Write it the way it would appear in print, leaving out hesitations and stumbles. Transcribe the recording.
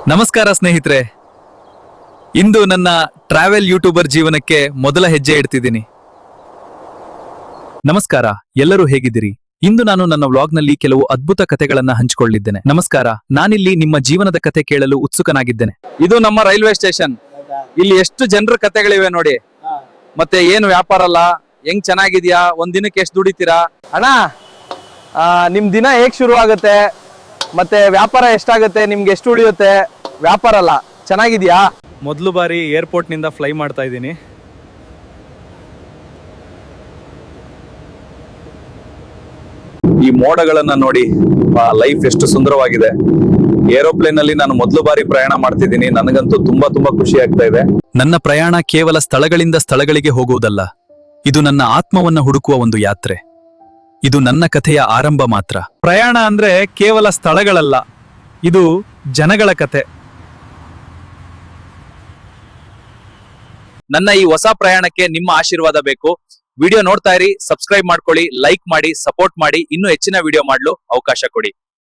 ನಮಸ್ಕಾರ ಸ್ನೇಹಿತರೆ. ಇಂದು ನನ್ನ ಟ್ರಾವೆಲ್ ಯೂಟ್ಯೂಬರ್ ಜೀವನಕ್ಕೆ ಮೊದಲ ಹೆಜ್ಜೆ ಇಡ್ತಿದ್ದೀನಿ. ನಮಸ್ಕಾರ, ಎಲ್ಲರೂ ಹೇಗಿದ್ದೀರಿ? ಇಂದು ನಾನು ನನ್ನ ವ್ಲಾಗ್ನಲ್ಲಿ ಕೆಲವು ಅದ್ಭುತ ಕಥೆಗಳನ್ನ ಹಂಚಿಕೊಳ್ಳಿದ್ದೇನೆ. ನಮಸ್ಕಾರ, ನಾನಿಲ್ಲಿ ನಿಮ್ಮ ಜೀವನದ ಕಥೆ ಕೇಳಲು ಉತ್ಸುಕನಾಗಿದ್ದೇನೆ. ಇದು ನಮ್ಮ ರೈಲ್ವೆ ಸ್ಟೇಷನ್. ಇಲ್ಲಿ ಎಷ್ಟು ಜನರ ಕಥೆಗಳಿವೆ ನೋಡಿ. ಮತ್ತೆ ಏನು ವ್ಯಾಪಾರ ಅಲ್ಲ, ಹೆಂಗ್ ಚೆನ್ನಾಗಿದ್ಯಾ, ಒಂದ್ ದಿನಕ್ಕೆ ಎಷ್ಟು ದುಡಿತೀರಾ ಅಣ್ಣ, ನಿಮ್ ದಿನ ಹೇಗ್ ಶುರು ಆಗುತ್ತೆ, ಮತ್ತೆ ವ್ಯಾಪಾರ ಎಷ್ಟಾಗುತ್ತೆ, ನಿಮ್ಗೆ ಎಷ್ಟು ಉಳಿಯುತ್ತೆ, ವ್ಯಾಪಾರ ಅಲ್ಲ ಚೆನ್ನಾಗಿದ್ಯಾ? ಮೊದಲು ಬಾರಿ ಏರ್ಪೋರ್ಟ್ ನಿಂದ ಫ್ಲೈ ಮಾಡ್ತಾ ಇದ್ದೀನಿ. ಈ ಮೋಡಗಳನ್ನ ನೋಡಿ, ಲೈಫ್ ಎಷ್ಟು ಸುಂದರವಾಗಿದೆ. ಏರೋಪ್ಲೇನ್ ಅಲ್ಲಿ ನಾನು ಮೊದಲು ಬಾರಿ ಪ್ರಯಾಣ ಮಾಡ್ತಿದ್ದೀನಿ. ನನಗಂತೂ ತುಂಬಾ ಖುಷಿ ಆಗ್ತಾ ಇದೆ. ನನ್ನ ಪ್ರಯಾಣ ಕೇವಲ ಸ್ಥಳಗಳಿಂದ ಸ್ಥಳಗಳಿಗೆ ಹೋಗುವುದಲ್ಲ, ಇದು ನನ್ನ ಆತ್ಮವನ್ನ ಹುಡುಕುವ ಒಂದು ಯಾತ್ರೆ. ಇದು ನನ್ನ ಕಥೆಯ ಆರಂಭ ಮಾತ್ರ. ಪ್ರಯಾಣ ಅಂದ್ರೆ ಕೇವಲ ಸ್ಥಳಗಳಲ್ಲ, ಇದು ಜನಗಳ ಕಥೆ. ನನ್ನ ಈ ಹೊಸ ಪ್ರಯಾಣಕ್ಕೆ ನಿಮ್ಮ ಆಶೀರ್ವಾದ ಬೇಕು. ವಿಡಿಯೋ ನೋಡ್ತಾ ಇರಿ, ಸಬ್ಸ್ಕ್ರೈಬ್ ಮಾಡ್ಕೊಳ್ಳಿ, ಲೈಕ್ ಮಾಡಿ, ಸಪೋರ್ಟ್ ಮಾಡಿ. ಇನ್ನೂ ಹೆಚ್ಚಿನ ವಿಡಿಯೋ ಮಾಡಲು ಅವಕಾಶ ಕೊಡಿ.